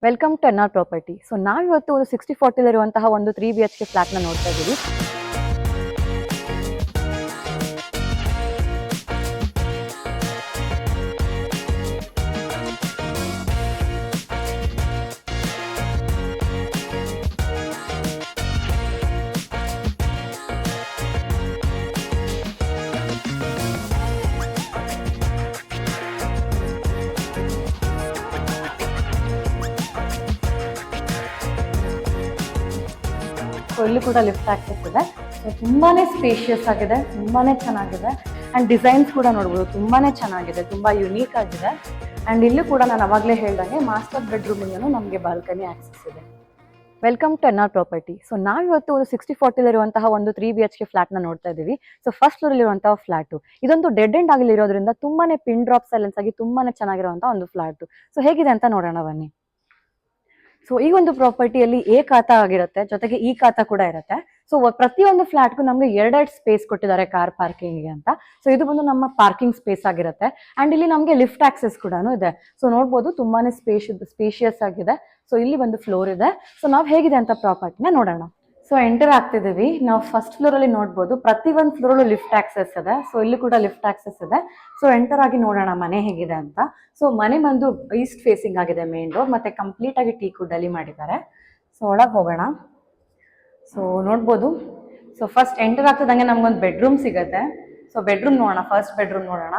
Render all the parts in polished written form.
Welcome to N R property. So ನಾವಿವತ್ತು ಒಂದು 60-40 ಇರುವಂತಹ ಒಂದು 3 BHK ಫ್ಲಾಟ್ನ ನೋಡ್ತಾ ಇದ್ದೀವಿ. ಸೊ ಇಲ್ಲಿ ಕೂಡ ಲಿಫ್ಟ್ ಆಕ್ಸೆಸ್ ಇದೆ. ಸೊ ತುಂಬಾನೇ ಸ್ಪೇಷಿಯಸ್ ಆಗಿದೆ, ತುಂಬಾನೇ ಚೆನ್ನಾಗಿದೆ. ಆ್ಯಂಡ್ ಡಿಸೈನ್ಸ್ ಕೂಡ ನೋಡ್ಬೋದು, ತುಂಬಾನೇ ಚೆನ್ನಾಗಿದೆ, ತುಂಬ ಯುನೀಕ್ ಆಗಿದೆ. ಆ್ಯಂಡ್ ಇಲ್ಲಿ ಕೂಡ ನಾನು ಅವಾಗಲೇ ಹೇಳ್ದಂಗೆ ಮಾಸ್ಟರ್ ಬೆಡ್ರೂಮಿಂದನೂ ನಮಗೆ ಬಾಲ್ಕನಿ ಆಕ್ಸೆಸ್ ಇದೆ. Welcome to N R property. So ನಾವಿವತ್ತು ಒಂದು 60-40 ಇರುವಂತಹ ಒಂದು 3 BHK ಫ್ಲಾಟ್ನ ನೋಡ್ತಾ ಇದ್ದೀವಿ. ಸೊ ಫಸ್ಟ್ ಫ್ಲೋರಲ್ಲಿರುವಂತಹ ಫ್ಲಾಟು ಇದೊಂದು ಡೆಡ್ ಎಂಡ್ ಆಗಿರೋದ್ರಿಂದ ತುಂಬಾನೇ ಪಿನ್ ಡ್ರಾಪ್ ಸೈಲೆನ್ಸ್ ಆಗಿ ತುಂಬಾನೇ ಚೆನ್ನಾಗಿರುವಂತಹ ಒಂದು ಫ್ಲಾಟು. ಸೊ ಹೇಗಿದೆ ಅಂತ ನೋಡೋಣ ಬನ್ನಿ. ಸೊ ಈ ಒಂದು ಪ್ರಾಪರ್ಟಿಯಲ್ಲಿ ಎ ಖಾತಾ ಆಗಿರುತ್ತೆ, ಜೊತೆಗೆ ಈ ಖಾತಾ ಕೂಡ ಇರುತ್ತೆ. ಸೊ ಪ್ರತಿಯೊಂದು ಫ್ಲಾಟ್ಗೂ ನಮಗೆ ಎರಡೆರಡು ಸ್ಪೇಸ್ ಕೊಟ್ಟಿದ್ದಾರೆ ಕಾರ್ ಪಾರ್ಕಿಂಗ್ಗೆ ಅಂತ. ಸೊ ಇದು ಬಂದು ನಮ್ಮ ಪಾರ್ಕಿಂಗ್ ಸ್ಪೇಸ್ ಆಗಿರುತ್ತೆ. ಅಂಡ್ ಇಲ್ಲಿ ನಮಗೆ ಲಿಫ್ಟ್ ಆಕ್ಸೆಸ್ ಕೂಡ ಇದೆ. ಸೊ ನೋಡ್ಬೋದು ತುಂಬಾನೇ ಸ್ಪೇಷಿಯಸ್ ಆಗಿದೆ. ಸೊ ಇಲ್ಲಿ ಒಂದು ಫ್ಲೋರ್ ಇದೆ. ಸೊ ನಾವು ಹೇಗಿದೆ ಅಂತ ಪ್ರಾಪರ್ಟಿನ ನೋಡೋಣ. ಸೊ ಎಂಟರ್ ಆಗ್ತಿದ್ದೀವಿ. ನಾವು ಫಸ್ಟ್ ಫ್ಲೋರ್ ಅಲ್ಲಿ ನೋಡ್ಬೋದು ಪ್ರತಿ ಒಂದು ಫ್ಲೋರ್ ಲಿಫ್ಟ್ ಆಕ್ಸೆಸ್ ಇದೆ. ಸೊ ಇಲ್ಲಿ ಕೂಡ ಲಿಫ್ಟ್ ಆಕ್ಸೆಸ್ ಇದೆ. ಸೊ ಎಂಟರ್ ಆಗಿ ನೋಡೋಣ ಮನೆ ಹೇಗಿದೆ ಅಂತ. ಸೊ ಮನೆ ಬಂದು ಈಸ್ಟ್ ಫೇಸಿಂಗ್ ಆಗಿದೆ ಮೇನ್ ಡೋರ್, ಮತ್ತೆ ಕಂಪ್ಲೀಟ್ ಆಗಿ ಟೀಕ್ ವುಡ್ ಅಲ್ಲಿ ಮಾಡಿದ್ದಾರೆ. ಸೊ ಒಳಗೆ ಹೋಗೋಣ. ಸೊ ನೋಡ್ಬೋದು. ಸೊ ಫಸ್ಟ್ ಎಂಟರ್ ಆಗ್ತಿದ್ದಂಗೆ ನಮ್ಗೊಂದು ಬೆಡ್ರೂಮ್ ಸಿಗುತ್ತೆ. ಸೊ ಬೆಡ್ರೂಮ್ ನೋಡೋಣ, ಫಸ್ಟ್ ಬೆಡ್ರೂಮ್ ನೋಡೋಣ.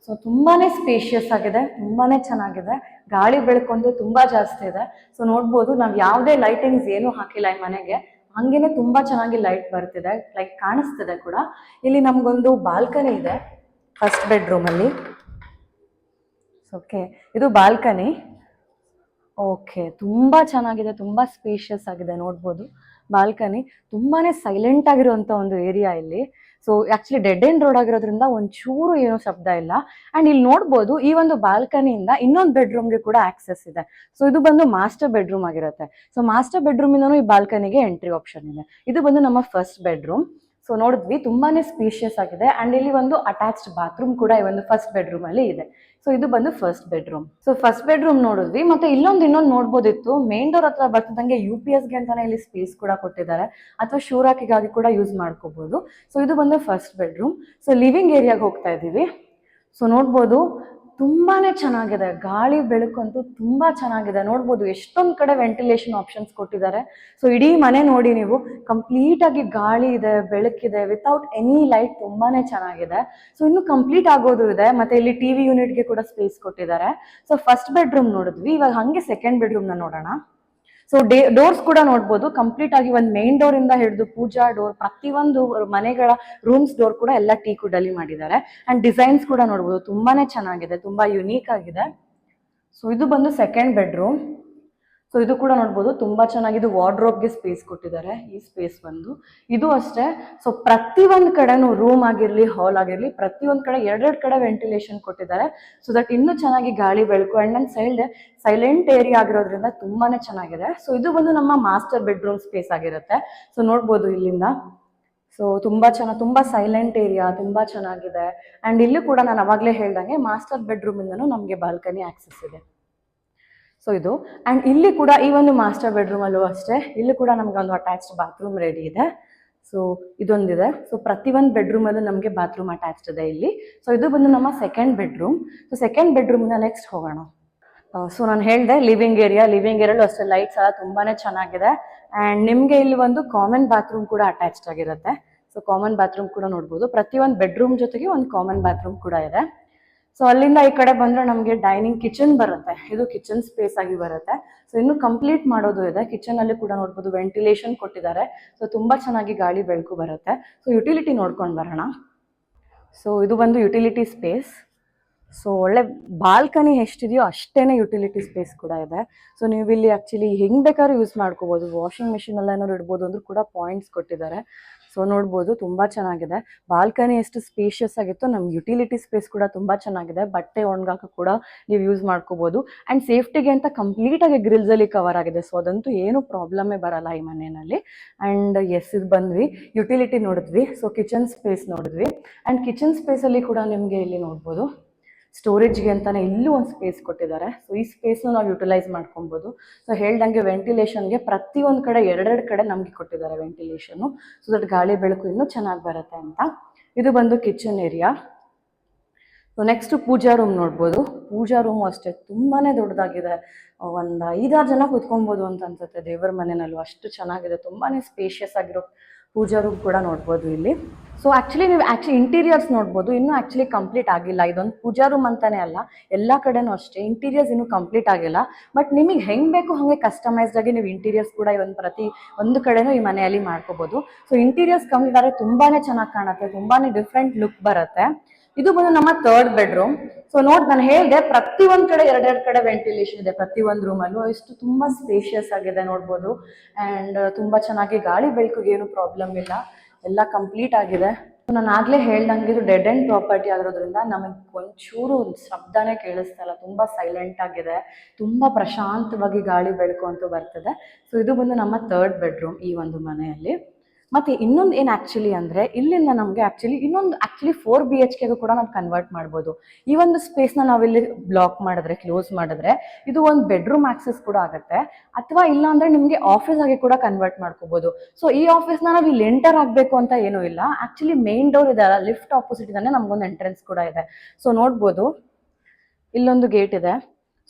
ಸೊ ತುಂಬಾನೇ ಸ್ಪೇಷಿಯಸ್ ಆಗಿದೆ, ತುಂಬಾನೇ ಚೆನ್ನಾಗಿದೆ. ಗಾಳಿ ಬೆಳಕೊಂದು ತುಂಬಾ ಜಾಸ್ತಿ ಇದೆ. ಸೊ ನೋಡ್ಬೋದು ನಾವು ಯಾವುದೇ ಲೈಟಿಂಗ್ಸ್ ಏನು ಹಾಕಿಲ್ಲ ಈ ಮನೆಗೆ, ಹಂಗೇನೆ ತುಂಬಾ ಚೆನ್ನಾಗಿ ಲೈಟ್ ಬರ್ತಿದೆ, ಲೈಕ್ ಕಾಣಿಸ್ತಿದೆ ಕೂಡ. ಇಲ್ಲಿ ನಮ್ಗೊಂದು ಬಾಲ್ಕನಿ ಇದೆ ಫಸ್ಟ್ ಬೆಡ್ರೂಮ್ ಅಲ್ಲಿ. ಓಕೆ, ಇದು ಬಾಲ್ಕನಿ. ಓಕೆ, ತುಂಬಾ ಚೆನ್ನಾಗಿದೆ, ತುಂಬಾ ಸ್ಪೇಷಿಯಸ್ ಆಗಿದೆ. ನೋಡ್ಬೋದು ಬಾಲ್ಕನಿ ತುಂಬಾನೇ ಸೈಲೆಂಟ್ ಆಗಿರುವಂತ ಒಂದು ಏರಿಯಾ ಇಲ್ಲಿ. So actually dead end road ಆಗಿರೋದ್ರಿಂದ ಒಂಚೂರು ಏನೋ ಶಬ್ದ ಇಲ್ಲ. ಅಂಡ್ ಇಲ್ಲಿ ನೋಡ್ಬೋದು ಈ ಒಂದು ಬಾಲ್ಕನಿಯಿಂದ ಇನ್ನೊಂದು ಬೆಡ್ರೂಮ್ಗೆ ಕೂಡ ಆಕ್ಸೆಸ್ ಇದೆ. ಸೊ ಇದು ಬಂದು ಮಾಸ್ಟರ್ ಬೆಡ್ರೂಮ್ ಆಗಿರುತ್ತೆ. ಸೊ ಮಾಸ್ಟರ್ ಬೆಡ್ರೂಮ್ ಇಂದನೂ ಈ ಬಾಲ್ಕನಿಗೆ ಎಂಟ್ರಿ ಆಪ್ಷನ್ ಇದೆ. ಇದು ಬಂದು ನಮ್ಮ ಫಸ್ಟ್ ಬೆಡ್ರೂಮ್. ಸೊ ನೋಡಿದ್ವಿ ತುಂಬಾನೇ ಸ್ಪೇಷಿಯಸ್ ಆಗಿದೆ. ಅಂಡ್ ಇಲ್ಲಿ ಒಂದು ಅಟ್ಯಾಚ್ಡ್ ಬಾತ್ರೂಮ್ ಕೂಡ ಈ ಒಂದು ಫಸ್ಟ್ ಬೆಡ್ರೂಮ್ ಅಲ್ಲಿ ಇದೆ. ಸೊ ಇದು ಬಂದು first bedroom. So first bedroom ನೋಡಿದ್ವಿ. ಮತ್ತೆ ಇನ್ನೊಂದು ನೋಡ್ಬೋದಿತ್ತು, ಮೇನ್ ಡೋರ್ ಹತ್ರ ಬರ್ತಿದ್ದಂಗೆ UPS ಗೆ ಅಂತಾನೆ ಇಲ್ಲಿ ಸ್ಪೇಸ್ ಕೂಡ ಕೊಟ್ಟಿದ್ದಾರೆ, ಅಥವಾ ಶೂರಾಕಿಗಾಗಿ ಕೂಡ ಯೂಸ್ ಮಾಡ್ಕೋಬಹುದು. ಸೊ ಇದು ಬಂದು ಫಸ್ಟ್ ಬೆಡ್ರೂಮ್. ಸೊ ಲಿವಿಂಗ್ ಏರಿಯಾಗೆ ಹೋಗ್ತಾ ಇದ್ದೀವಿ. ಸೊ ನೋಡ್ಬೋದು ತುಂಬಾನೇ ಚೆನ್ನಾಗಿದೆ, ಗಾಳಿ ಬೆಳಕಂತೂ ತುಂಬಾ ಚೆನ್ನಾಗಿದೆ. ನೋಡ್ಬೋದು ಎಷ್ಟೊಂದು ಕಡೆ ವೆಂಟಿಲೇಷನ್ ಆಪ್ಷನ್ಸ್ ಕೊಟ್ಟಿದ್ದಾರೆ. ಸೊ ಇಡೀ ಮನೆ ನೋಡಿ ನೀವು, ಕಂಪ್ಲೀಟ್ ಆಗಿ ಗಾಳಿ ಇದೆ, ಬೆಳಕಿದೆ, ವಿತೌಟ್ ಎನಿ ಲೈಟ್. ತುಂಬಾನೇ ಚೆನ್ನಾಗಿದೆ. ಸೊ ಇನ್ನು ಕಂಪ್ಲೀಟ್ ಆಗೋದು ಇದೆ. ಮತ್ತೆ ಇಲ್ಲಿ TV ಯೂನಿಟ್ಗೆ ಕೂಡ ಸ್ಪೇಸ್ ಕೊಟ್ಟಿದ್ದಾರೆ. ಸೊ ಫಸ್ಟ್ ಬೆಡ್ರೂಮ್ ನೋಡಿದ್ವಿ, ಇವಾಗ ಹಂಗೆ ಸೆಕೆಂಡ್ ಬೆಡ್ರೂಮ್ ನ ನೋಡೋಣ. ಸೊ ಡೋರ್ಸ್ ಕೂಡ ನೋಡ್ಬೋದು, ಕಂಪ್ಲೀಟ್ ಆಗಿ ಒಂದು ಮೇನ್ ಡೋರ್ ಇಂದ ಹಿಡಿದು ಪೂಜಾ ಡೋರ್, ಪ್ರತಿಯೊಂದು ಮನೆಗಳ ರೂಮ್ಸ್ ಡೋರ್ ಕೂಡ ಎಲ್ಲ ಟೀಕ್ ವುಡ್ ಅಲ್ಲಿ ಮಾಡಿದ್ದಾರೆ. ಅಂಡ್ ಡಿಸೈನ್ಸ್ ಕೂಡ ನೋಡ್ಬೋದು ತುಂಬಾನೇ ಚೆನ್ನಾಗಿದೆ, ತುಂಬಾ ಯುನೀಕ್ ಆಗಿದೆ. ಸೊ ಇದು ಬಂದು ಸೆಕೆಂಡ್ ಬೆಡ್ರೂಮ್. ಸೊ ಇದು ಕೂಡ ನೋಡ್ಬೋದು ತುಂಬಾ ಚೆನ್ನಾಗಿದೆ. ವಾರ್ಡ್ರೋಬ್ಗೆ ಸ್ಪೇಸ್ ಕೊಟ್ಟಿದ್ದಾರೆ. ಈ ಸ್ಪೇಸ್ ಬಂದು ಇದು ಅಷ್ಟೇ. ಸೊ ಪ್ರತಿಯೊಂದು ಕಡೆನೂ ರೂಮ್ ಆಗಿರ್ಲಿ, ಹಾಲ್ ಆಗಿರ್ಲಿ, ಪ್ರತಿಯೊಂದು ಕಡೆ ಎರಡೆರಡು ಕಡೆ ವೆಂಟಿಲೇಷನ್ ಕೊಟ್ಟಿದ್ದಾರೆ. ಸೊ ದಟ್ ಇನ್ನೂ ಚೆನ್ನಾಗಿ ಗಾಳಿ ಬೆಳಕು. ಅಂಡ್ ನನ್ನ ಸೈಲೆಂಟ್ ಏರಿಯಾ ಆಗಿರೋದ್ರಿಂದ ತುಂಬಾನೇ ಚೆನ್ನಾಗಿದೆ. ಸೊ ಇದು ಬಂದು ನಮ್ಮ ಮಾಸ್ಟರ್ ಬೆಡ್ರೂಮ್ ಸ್ಪೇಸ್ ಆಗಿರುತ್ತೆ. ಸೊ ನೋಡ್ಬೋದು ಇಲ್ಲಿಂದ. ಸೊ ತುಂಬಾ ಸೈಲೆಂಟ್ ಏರಿಯಾ, ತುಂಬಾ ಚೆನ್ನಾಗಿದೆ. ಅಂಡ್ ಇಲ್ಲೂ ಕೂಡ ನಾನು ಅವಾಗಲೇ ಹೇಳ್ದಂಗೆ ಮಾಸ್ಟರ್ ಬೆಡ್ರೂಮ್ ಇಂದನೂ ನಮಗೆ ಬಾಲ್ಕನಿ ಆಕ್ಸೆಸ್ ಇದೆ. ಸೊ ಇದು. ಅಂಡ್ ಇಲ್ಲಿ ಕೂಡ ಈ ಒಂದು ಮಾಸ್ಟರ್ ಬೆಡ್ರೂಮ್ ಅಲ್ಲೂ ಅಷ್ಟೇ, ಇಲ್ಲಿ ಕೂಡ ನಮ್ಗೆ ಒಂದು ಅಟ್ಯಾಚ್ಡ್ ಬಾತ್ರೂಮ್ ರೆಡಿ ಇದೆ. ಸೊ ಇದೊಂದಿದೆ. ಸೊ ಪ್ರತಿಯೊಂದು ಬೆಡ್ರೂಮ್ ಅಲ್ಲೂ ನಮಗೆ ಬಾತ್ರೂಮ್ ಅಟ್ಯಾಚ್ಡ್ ಇದೆ ಇಲ್ಲಿ. ಸೊ ಇದು ಬಂದು ನಮ್ಮ second bedroom. So second bedroom next ಹೋಗೋಣ. ಸೊ ನಾನು ಹೇಳಿದೆ ಲಿವಿಂಗ್ ಏರಿಯಾಲ್ಲೂ ಅಷ್ಟೇ ಲೈಟ್ಸ್ ಎಲ್ಲ ತುಂಬಾನೇ ಚೆನ್ನಾಗಿದೆ. ಅಂಡ್ ನಿಮ್ಗೆ ಇಲ್ಲಿ ಒಂದು ಕಾಮನ್ ಬಾತ್ರೂಮ್ ಕೂಡ ಅಟ್ಯಾಚ್ಡ್ ಆಗಿರುತ್ತೆ. ಸೊ ಕಾಮನ್ ಬಾತ್ರೂಮ್ ಕೂಡ ನೋಡ್ಬೋದು. ಪ್ರತಿಯೊಂದು ಬೆಡ್ರೂಮ್ ಜೊತೆಗೆ ಒಂದು ಕಾಮನ್ ಬಾತ್ರೂಮ್ ಕೂಡ ಇದೆ. ಸೊ ಅಲ್ಲಿಂದ ಈ ಕಡೆ ಬಂದ್ರೆ ನಮಗೆ ಡೈನಿಂಗ್ ಕಿಚನ್ ಬರುತ್ತೆ. ಇದು ಕಿಚನ್ ಸ್ಪೇಸ್ ಆಗಿ ಬರುತ್ತೆ. ಸೊ ಇನ್ನು ಕಂಪ್ಲೀಟ್ ಮಾಡೋದು ಇದೆ. ಕಿಚನ್ ಅಲ್ಲಿ ಕೂಡ ನೋಡ್ಬೋದು ವೆಂಟಿಲೇಷನ್ ಕೊಟ್ಟಿದ್ದಾರೆ. ಸೊ ತುಂಬಾ ಚೆನ್ನಾಗಿ ಗಾಳಿ ಬೆಳಕು ಬರುತ್ತೆ. ಸೊ ಯುಟಿಲಿಟಿ ನೋಡ್ಕೊಂಡು ಬರೋಣ. ಸೊ ಇದು ಬಂದು ಯುಟಿಲಿಟಿ ಸ್ಪೇಸ್. ಸೊ ಒಳ್ಳೆ ಬಾಲ್ಕನಿ ಎಷ್ಟಿದೆಯೋ ಅಷ್ಟೇನೆ ಯುಟಿಲಿಟಿ ಸ್ಪೇಸ್ ಕೂಡ ಇದೆ. ಸೊ ನೀವು ಇಲ್ಲಿ ಆಕ್ಚುಲಿ ಹೆಂಗ್ ಬೇಕಾದ್ರೂ ಯೂಸ್ ಮಾಡ್ಕೋಬಹುದು. ವಾಷಿಂಗ್ ಮಿಷಿನ್ ಎಲ್ಲ ಏನಾದ್ರು ಇಡ್ಬೋದು ಅಂದ್ರೂ ಕೂಡ ಪಾಯಿಂಟ್ಸ್ ಕೊಟ್ಟಿದ್ದಾರೆ. ಸೊ ನೋಡ್ಬೋದು ತುಂಬಾ ಚೆನ್ನಾಗಿದೆ. ಬಾಲ್ಕನಿ ಎಷ್ಟು ಸ್ಪೇಷಿಯಸ್ ಆಗಿತ್ತು, ನಮ್ಗೆ ಯುಟಿಲಿಟಿ ಸ್ಪೇಸ್ ಕೂಡ ತುಂಬಾ ಚೆನ್ನಾಗಿದೆ. ಬಟ್ಟೆ ಒಣಗಾಕ ಕೂಡ ನೀವು ಯೂಸ್ ಮಾಡ್ಕೋಬಹುದು. ಅಂಡ್ ಸೇಫ್ಟಿಗೆ ಅಂತ ಕಂಪ್ಲೀಟ್ ಆಗಿ ಗ್ರಿಲ್ಸ್ ಅಲ್ಲಿ ಕವರ್ ಆಗಿದೆ. ಸೊ ಅದಂತೂ ಏನು ಪ್ರಾಬ್ಲಮೇ ಬರಲ್ಲ ಈ ಮನೆಯಲ್ಲಿ. ಅಂಡ್ ಇದು ಬಂದ್ವಿ ಯುಟಿಲಿಟಿ ನೋಡಿದ್ವಿ. ಸೊ ಕಿಚನ್ ಸ್ಪೇಸ್ ನೋಡಿದ್ವಿ. ಅಂಡ್ ಕಿಚನ್ ಸ್ಪೇಸ್ ಅಲ್ಲಿ ಕೂಡ ನಿಮ್ಗೆ ಇಲ್ಲಿ ನೋಡ್ಬೋದು ಸ್ಟೋರೇಜ್ಗೆ ಅಂತಾನೆ ಇಲ್ಲೂ ಒಂದು ಸ್ಪೇಸ್ ಕೊಟ್ಟಿದ್ದಾರೆ. ಸೊ ಈ ಸ್ಪೇಸ್ನ ನಾವು ಯುಟಿಲೈಸ್ ಮಾಡ್ಕೊಬೋದು. ಸೊ ಹೇಳ್ದಂಗೆ ವೆಂಟಿಲೇಷನ್ಗೆ ಪ್ರತಿಯೊಂದು ಕಡೆ ಎರಡೆರಡು ಕಡೆ ನಮಗೆ ಕೊಟ್ಟಿದ್ದಾರೆ ವೆಂಟಿಲೇಷನ್ನು, ಸೊ ದಟ್ ಗಾಳಿ ಬೆಳಕು ಇನ್ನೂ ಚೆನ್ನಾಗಿ ಬರುತ್ತೆ ಅಂತ. ಇದು ಬಂದು ಕಿಚನ್ ಏರಿಯಾ. ಸೊ ನೆಕ್ಸ್ಟ್ ಪೂಜಾ ರೂಮ್ ನೋಡ್ಬೋದು. ಪೂಜಾ ರೂಮು ಅಷ್ಟೇ ತುಂಬಾ ದೊಡ್ಡದಾಗಿದೆ. ಒಂದು 5-6 ಜನ ಕೂತ್ಕೊಬೋದು ಅಂತ ಅನ್ಸುತ್ತೆ ದೇವರ ಮನೆಯಲ್ಲೂ, ಅಷ್ಟು ಚೆನ್ನಾಗಿದೆ. ತುಂಬಾ ಸ್ಪೇಷಿಯಸ್ ಆಗಿರೋ ಪೂಜಾ ರೂಮ್ ಕೂಡ ನೋಡ್ಬೋದು ಇಲ್ಲಿ. ಸೊ ನೀವು ಇಂಟೀರಿಯರ್ಸ್ ನೋಡ್ಬೋದು, ಇನ್ನೂ ಆ್ಯಕ್ಚುಲಿ ಕಂಪ್ಲೀಟ್ ಆಗಿಲ್ಲ. ಇದೊಂದು ಪೂಜಾ ರೂಮ್ ಅಂತಾನೆ ಅಲ್ಲ, ಎಲ್ಲ ಕಡೆನೂ ಅಷ್ಟೇ ಇಂಟೀರಿಯರ್ಸ್ ಇನ್ನೂ ಕಂಪ್ಲೀಟ್ ಆಗಿಲ್ಲ. ಬಟ್ ನಿಮಗೆ ಹೆಂಗೆ ಬೇಕು ಹಾಗೆ ಕಸ್ಟಮೈಸ್ಡ್ ಆಗಿ ನೀವು ಇಂಟೀರಿಯರ್ಸ್ ಕೂಡ ಪ್ರತಿ ಒಂದು ಕಡೆನೂ ಈ ಮನೆಯಲ್ಲಿ ಮಾಡ್ಕೋಬೋದು. ಸೊ ಇಂಟೀರಿಯರ್ಸ್ ಕಂಪ್ಲೀಟ್ ಆದರೆ ತುಂಬಾ ಚೆನ್ನಾಗಿ ಕಾಣುತ್ತೆ, ತುಂಬಾ ಡಿಫ್ರೆಂಟ್ ಲುಕ್ ಬರುತ್ತೆ. ಇದು ಬಂದು ನಮ್ಮ 3rd ಬೆಡ್ರೂಮ್. ಸೊ ನಾನು ಹೇಳಿದೆ ಪ್ರತಿಯೊಂದು ಕಡೆ ಎರಡೆರಡು ಕಡೆ ವೆಂಟಿಲೇಷನ್ ಇದೆ ಪ್ರತಿಯೊಂದು ರೂಮಲ್ಲೂ. ಇಷ್ಟು ತುಂಬಾ ಸ್ಪೇಷಿಯಸ್ ಆಗಿದೆ ನೋಡ್ಬೋದು. ಆ್ಯಂಡ್ ತುಂಬಾ ಚೆನ್ನಾಗಿ ಗಾಳಿ ಬೆಳಕಿಗೆ ಏನು ಪ್ರಾಬ್ಲಮ್ ಇಲ್ಲ, ಎಲ್ಲ ಕಂಪ್ಲೀಟ್ ಆಗಿದೆ. ನಾನು ಆಗ್ಲೇ ಹೇಳ್ದಂಗೆ ಇದು ಡೆಡ್ ಎಂಡ್ ಪ್ರಾಪರ್ಟಿ ಆಗಿರೋದ್ರಿಂದ ನಮಗೆ ಒಂಚೂರು ಶಬ್ದನೇ ಕೇಳಿಸ್ತಾ ಇಲ್ಲ, ತುಂಬಾ ಸೈಲೆಂಟ್ ಆಗಿದೆ, ತುಂಬಾ ಪ್ರಶಾಂತವಾಗಿ ಗಾಳಿ ಬೆಳಕು ಅಂತೂ ಬರ್ತದೆ. ಸೊ ಇದು ಬಂದು ನಮ್ಮ 3rd ಬೆಡ್ರೂಮ್ ಈ ಒಂದು ಮನೆಯಲ್ಲಿ. ಮತ್ತೆ ಇನ್ನೊಂದು ಏನು ಆ್ಯಕ್ಚುಲಿ ಅಂದರೆ ಇಲ್ಲಿಂದ ನಮಗೆ ಇನ್ನೊಂದು 4 BHK ಕೂಡ ನಾವು ಕನ್ವರ್ಟ್ ಮಾಡ್ಬೋದು. ಈ ಒಂದು ಸ್ಪೇಸ್ನ ನಾವಿಲ್ಲಿ ಬ್ಲಾಕ್ ಮಾಡಿದ್ರೆ, ಕ್ಲೋಸ್ ಮಾಡಿದ್ರೆ ಇದು ಒಂದು ಬೆಡ್ರೂಮ್ ಆಕ್ಸೆಸ್ ಕೂಡ ಆಗುತ್ತೆ. ಅಥವಾ ಇಲ್ಲ ಅಂದರೆ ನಿಮಗೆ ಆಫೀಸ್ ಆಗಿ ಕೂಡ ಕನ್ವರ್ಟ್ ಮಾಡ್ಕೋಬೋದು. ಸೊ ಈ ಆಫೀಸ್ನ ನಾವು ಇಲ್ಲಿ ಎಂಟರ್ ಆಗಬೇಕು ಅಂತ ಏನೂ ಇಲ್ಲ. ಆ್ಯಕ್ಚುಲಿ ಮೇನ್ ಡೋರ್ ಇದೆ ಅಲ್ಲ, ಲಿಫ್ಟ್ ಆಪೋಸಿಟ್ ಇದ್ದಾನೆ ನಮಗೊಂದು ಎಂಟ್ರೆನ್ಸ್ ಕೂಡ ಇದೆ. ಸೊ ನೋಡ್ಬೋದು ಇಲ್ಲೊಂದು ಗೇಟ್ ಇದೆ.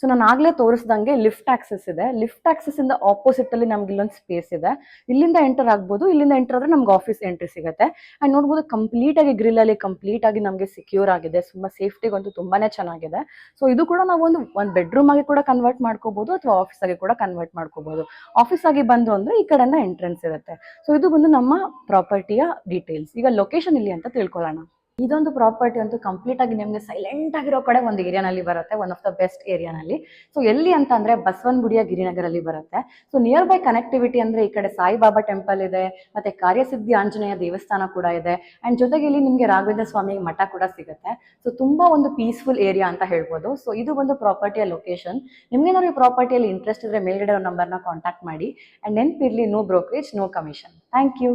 ಸೊ ನಾನು ಆಗಲೇ ತೋರಿಸ್ದಂಗೆ ಲಿಫ್ಟ್ ಆಕ್ಸೆಸ್ ಇದೆ. ಲಿಫ್ಟ್ ಆಕ್ಸೆಸ್ ಇಂದ ಆಪೋಸಿಟ್ ಅಲ್ಲಿ ನಮ್ಗೆ ಇಲ್ಲೊಂದು ಸ್ಪೇಸ್ ಇದೆ, ಇಲ್ಲಿಂದ ಎಂಟರ್ ಆಗ್ಬೋದು. ಇಲ್ಲಿಂದ ಎಂಟರ್ ಆದ್ರೆ ನಮ್ಗೆ ಆಫೀಸ್ ಎಂಟ್ರಿ ಸಿಗುತ್ತೆ. ಅಂಡ್ ನೋಡ್ಬೋದು ಕಂಪ್ಲೀಟ್ ಆಗಿ ಗ್ರಿಲ್ ಅಲ್ಲಿ ಕಂಪ್ಲೀಟ್ ಆಗಿ ನಮಗೆ ಸೆಕ್ಯೂರ್ ಆಗಿದೆ, ತುಂಬಾ ಸೇಫ್ಟಿಗಂತೂ ತುಂಬಾನೇ ಚೆನ್ನಾಗಿದೆ. ಸೊ ಇದು ಕೂಡ ನಾವು ಒಂದು ಬೆಡ್ರೂಮ್ ಆಗಿ ಕೂಡ ಕನ್ವರ್ಟ್ ಮಾಡ್ಕೋಬಹುದು, ಅಥವಾ ಆಫೀಸ್ ಆಗಿ ಕೂಡ ಕನ್ವರ್ಟ್ ಮಾಡ್ಕೋಬಹುದು. ಆಫೀಸ್ ಆಗಿ ಬಂದು ಅಂದ್ರೆ ಈ ಕಡೆಯಿಂದ ಎಂಟ್ರೆನ್ಸ್ ಇರುತ್ತೆ. ಸೊ ಇದು ಬಂದು ನಮ್ಮ ಪ್ರಾಪರ್ಟಿಯ ಡೀಟೇಲ್ಸ್. ಈಗ ಲೊಕೇಶನ್ ಇಲ್ಲಿ ಅಂತ ತಿಳ್ಕೊಳ್ಳೋಣ. ಇದೊಂದು ಪ್ರಾಪರ್ಟಿ ಅಂತೂ ಕಂಪ್ಲೀಟ್ ಆಗಿ ನಿಮಗೆ ಸೈಲೆಂಟ್ ಆಗಿರೋ ಕಡೆ ಒಂದು ಏರಿಯಾನಲ್ಲಿ ಬರುತ್ತೆ, ಒನ್ ಆಫ್ ದ ಬೆಸ್ಟ್ ಏರಿಯಾನಲ್ಲಿ. ಸೊ ಎಲ್ಲಿ ಅಂತ ಅಂದ್ರೆ ಬಸವನಗುಡಿಯ ಗಿರಿನಗರಲ್ಲಿ ಬರುತ್ತೆ. ಸೊ ನಿಯರ್ ಬೈ ಕನೆಕ್ಟಿವಿಟಿ ಅಂದ್ರೆ ಈ ಕಡೆ ಸಾಯಿಬಾಬಾ ಟೆಂಪಲ್ ಇದೆ, ಮತ್ತೆ ಕಾರ್ಯಸಿದ್ಧಿ ಆಂಜನೇಯ ದೇವಸ್ಥಾನ ಕೂಡ ಇದೆ. ಅಂಡ್ ಜೊತೆಗೆ ಇಲ್ಲಿ ನಿಮಗೆ ರಾಘವೇಂದ್ರ ಸ್ವಾಮಿ ಮಠ ಕೂಡ ಸಿಗುತ್ತೆ. ಸೊ ತುಂಬಾ ಒಂದು ಪೀಸ್ಫುಲ್ ಏರಿಯಾ ಅಂತ ಹೇಳ್ಬೋದು. ಸೊ ಇದು ಒಂದು ಪ್ರಾಪರ್ಟಿಯ ಲೊಕೇಶನ್. ನಿಮ್ಗೇನಾದ್ರು ಈ ಪ್ರಾಪರ್ಟಿಯಲ್ಲಿ ಇಂಟ್ರೆಸ್ಟ್ ಇದ್ರೆ ಮೇಲ್ಗಡೆ ನಂಬರ್ನ ಕಾಂಟ್ಯಾಕ್ಟ್ ಮಾಡಿ. ಅಂಡ್ ನೆನಪಿರ್ಲಿ, no brokerage, no commission. Thank you.